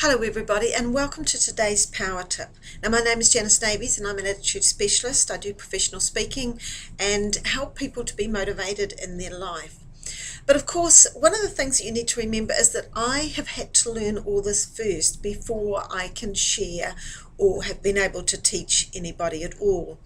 Hello everybody and welcome to today's Power Tip. Now my name is Janice Davies and I'm an attitude specialist. I do professional speaking and help people to be motivated in their life. But of course, one of the things that you need to remember is that I have had to learn all this first before I can share or have been able to teach anybody at all.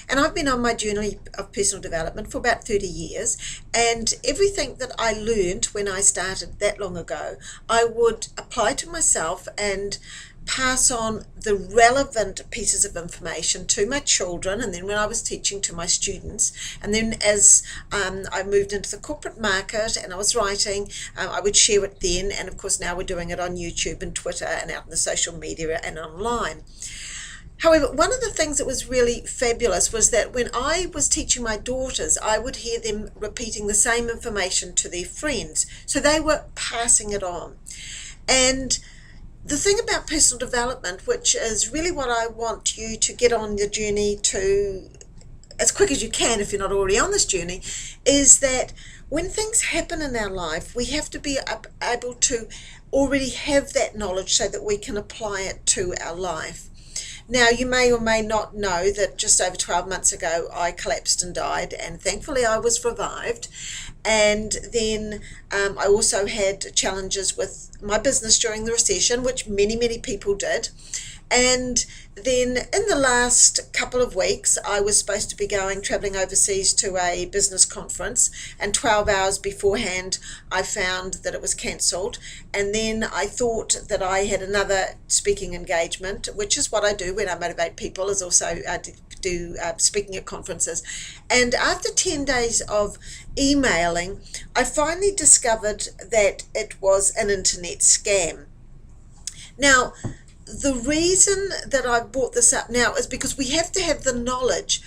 And I've been on my journey of personal development for about 30 years, and everything that I learned when I started that long ago, I would apply to myself and pass on the relevant pieces of information to my children, and then when I was teaching to my students, and then as I moved into the corporate market and I was writing, I would share it then, and of course now we're doing it on YouTube and Twitter and out in the social media and online. However, one of the things that was really fabulous was that when I was teaching my daughters, I would hear them repeating the same information to their friends, so they were passing it on. And the thing about personal development, which is really what I want you to get on the journey to as quick as you can if you're not already on this journey, is that when things happen in our life, we have to be able to already have that knowledge so that we can apply it to our life. Now, you may or may not know that just over 12 months ago, I collapsed and died, and thankfully I was revived. And then I also had challenges with my business during the recession, which many people did. And then in the last couple of weeks, I was supposed to be traveling overseas to a business conference, and 12 hours beforehand, I found that it was cancelled. And then I thought that I had another speaking engagement, which is what I do when I motivate people, is also do speaking at conferences. And after 10 days of emailing, I finally discovered that it was an internet scam. Now, the reason that I brought this up now is because we have to have the knowledge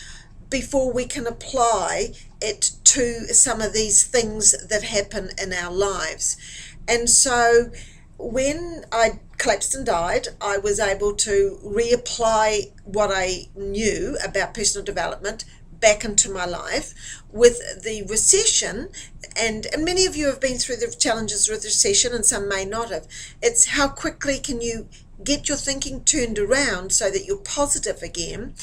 before we can apply it to some of these things that happen in our lives. And so when I collapsed and died, I was able to reapply what I knew about personal development back into my life. With the recession, and many of you have been through the challenges with recession and some may not have, it's how quickly can you get your thinking turned around so that you're positive again.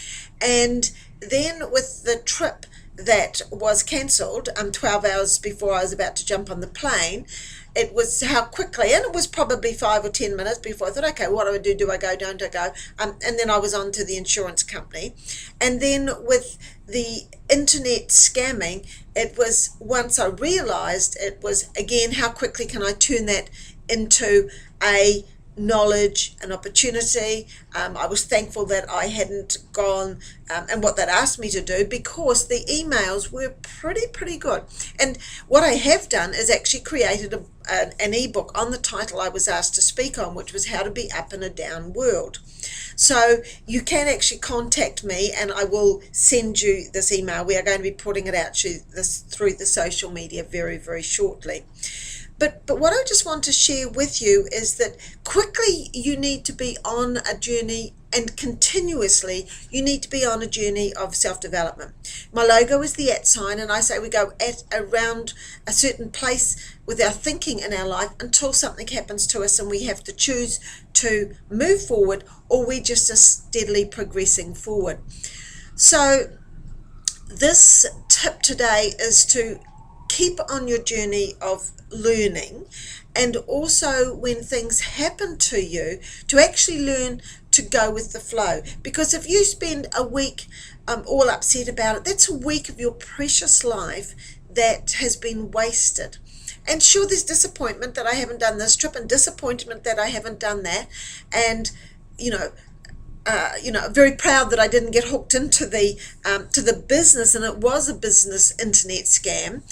And then with the trip that was cancelled 12 hours before I was about to jump on the plane, it was how quickly, and it was probably 5 or 10 minutes before I thought, okay, what do I do? Do I go? Don't I go? And then I was on to the insurance company. And then with the internet scamming, it was, once I realized, it was again, how quickly can I turn that into a knowledge, an opportunity. I was thankful that I hadn't gone and what they'd asked me to do, because the emails were pretty good. And what I have done is actually created an ebook on the title I was asked to speak on, which was How to Be Up in a Down World. So you can actually contact me and I will send you this email. We are going to be putting it out through the social media very shortly. But what I just want to share with you is that quickly you need to be on a journey, and continuously you need to be on a journey of self-development. My logo is the @ sign, and I say we go at around a certain place with our thinking in our life until something happens to us and we have to choose to move forward, or we just are steadily progressing forward. So this tip today is to keep on your journey of learning, and also when things happen to you, to actually learn to go with the flow. Because if you spend a week all upset about it, that's a week of your precious life that has been wasted. And sure, there's disappointment that I haven't done this trip, and disappointment that I haven't done that, and very proud that I didn't get hooked into the business, and it was a business internet scam.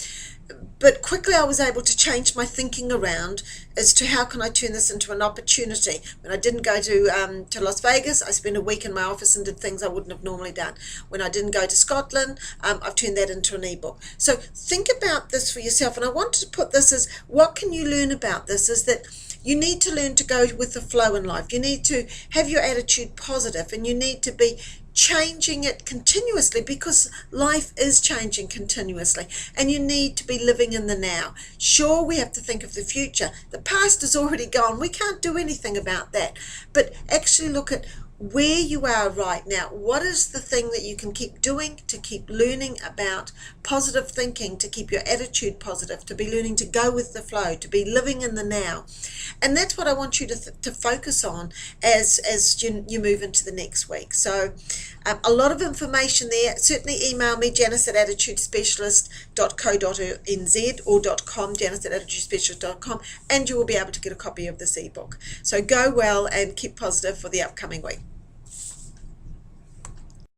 But quickly I was able to change my thinking around as to how can I turn this into an opportunity. When I didn't go to Las Vegas, I spent a week in my office and did things I wouldn't have normally done. When I didn't go to Scotland, I've turned that into an ebook. So think about this for yourself, and I wanted to put this as, what can you learn about this, is that You need to learn to go with the flow in life. You need to have your attitude positive, and you need to be changing it continuously, because life is changing continuously, and you need to be living in the now. Sure, we have to think of the future. The past is already gone. We can't do anything about that. But actually look at where you are right now. What is the thing that you can keep doing to keep learning about positive thinking, to keep your attitude positive, to be learning to go with the flow, to be living in the now? And that's what I want you to focus on as you move into the next week. So a lot of information there. Certainly email me, janice@attitudespecialist.co.nz or .com, janice@attitudespecialist.com, and you will be able to get a copy of this ebook. So go well and keep positive for the upcoming week.